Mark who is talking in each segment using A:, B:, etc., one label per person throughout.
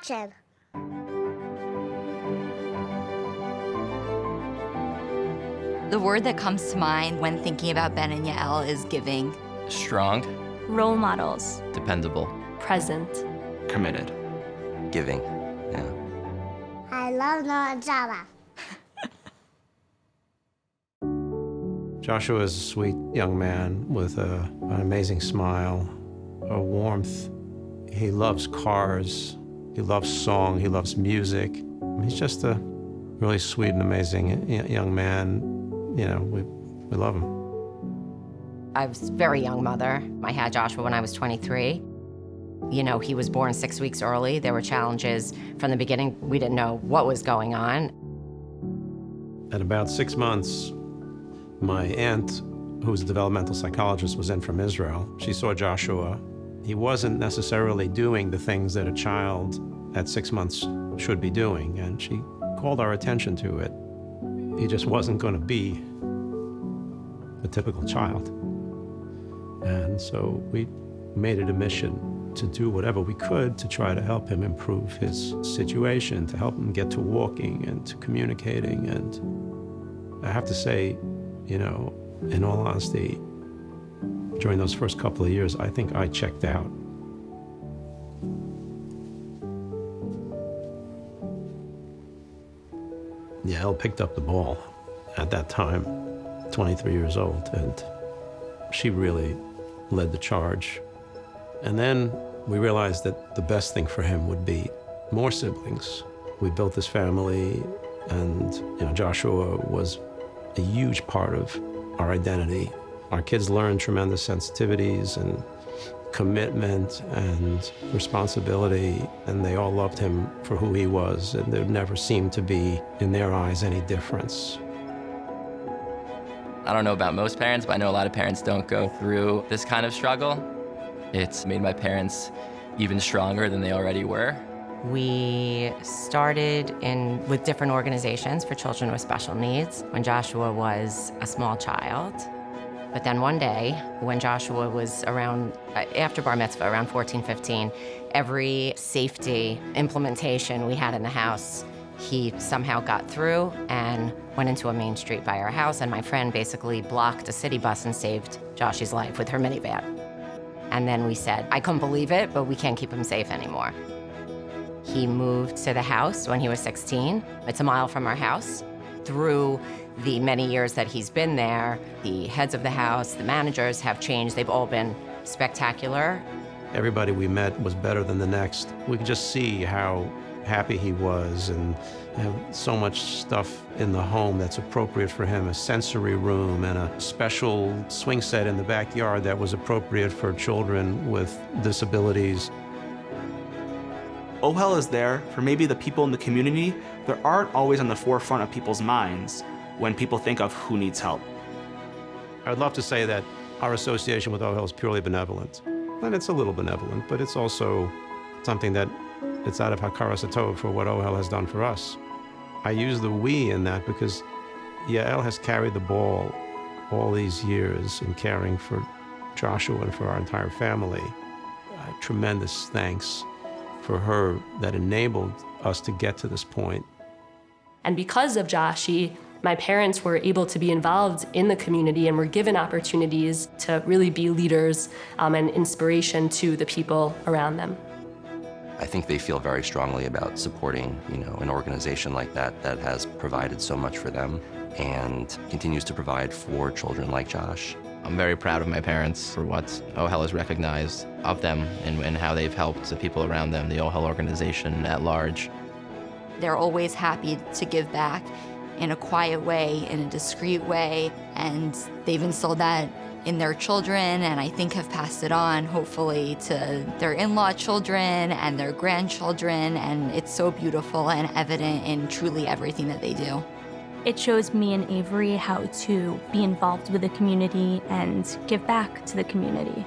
A: Action.
B: The word that comes to mind when thinking about Ben and Yael is giving.
C: Strong.
D: Role models.
C: Dependable.
D: Present.
E: Committed.
F: Giving, yeah.
A: I love Gala.
G: Joshua is a sweet young man with an amazing smile, a warmth. He loves cars, he loves song, he loves music. He's just a really sweet and amazing young man. You know, we love him.
H: I was a very young mother. I had Joshua when I was 23. You know, he was born 6 weeks early. There were challenges from the beginning. We didn't know what was going on.
G: At about 6 months, my aunt, who's a developmental psychologist, was in from Israel. She saw Joshua. He wasn't necessarily doing the things that a child at 6 months should be doing, and she called our attention to it. He just wasn't going to be a typical child. And so we made it a mission to do whatever we could to try to help him improve his situation, to help him get to walking and to communicating. And I have to say, you know, in all honesty, during those first couple of years, I think I checked out. Yael picked up the ball at that time, 23 years old, and she really led the charge. And then we realized that the best thing for him would be more siblings. We built this family, and you know, Joshua was a huge part of our identity. Our kids learned tremendous sensitivities and commitment and responsibility, and they all loved him for who he was, and there never seemed to be, in their eyes, any difference.
C: I don't know about most parents, but I know a lot of parents don't go through this kind of struggle. It's made my parents even stronger than they already were.
H: We started with different organizations for children with special needs when Joshua was a small child. But then one day, when Joshua was around, after bar mitzvah, around 14, 15, every safety implementation we had in the house, he somehow got through and went into a main street by our house, and my friend basically blocked a city bus and saved Joshy's life with her minivan. And then we said, I couldn't believe it, but we can't keep him safe anymore. He moved to the house when he was 16. It's a mile from our house. Through the many years that he's been there, the heads of the house, the managers have changed. They've all been spectacular.
G: Everybody we met was better than the next. We could just see how happy he was, and have so much stuff in the home that's appropriate for him, a sensory room and a special swing set in the backyard that was appropriate for children with disabilities.
E: Ohel is there for maybe the people in the community that aren't always on the forefront of people's minds when people think of who needs help.
G: I'd love to say that our association with Ohel is purely benevolent. And it's a little benevolent, but it's also something that it's out of Hakaras HaTov for what Ohel has done for us. I use the we in that because Yael has carried the ball all these years in caring for Joshua and for our entire family. Tremendous thanks for her that enabled us to get to this point.
D: And because of Joshie, my parents were able to be involved in the community and were given opportunities to really be leaders and inspiration to the people around them.
F: I think they feel very strongly about supporting, you know, an organization like that that has provided so much for them and continues to provide for children like Josh.
C: I'm very proud of my parents for what Ohel has recognized of them and how they've helped the people around them, the Ohel organization at large.
B: They're always happy to give back in a quiet way, in a discreet way, and they've instilled that in their children, and I think have passed it on, hopefully, to their in-law children and their grandchildren, and it's so beautiful and evident in truly everything that they do.
D: It shows me and Avery how to be involved with the community and give back to the community.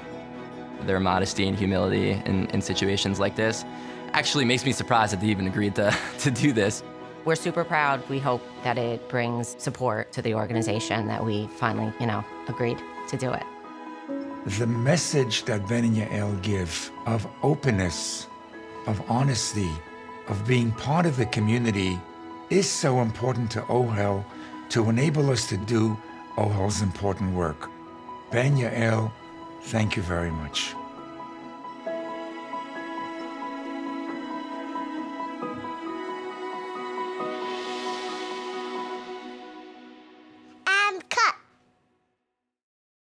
C: Their modesty and humility in situations like this actually makes me surprised that they even agreed to do this.
H: We're super proud. We hope that it brings support to the organization, that we finally, agreed to do it.
I: The message that Ben and Yael give of openness, of honesty, of being part of the community is so important to Ohel to enable us to do Ohel's important work. Ben, Yael, thank you very much.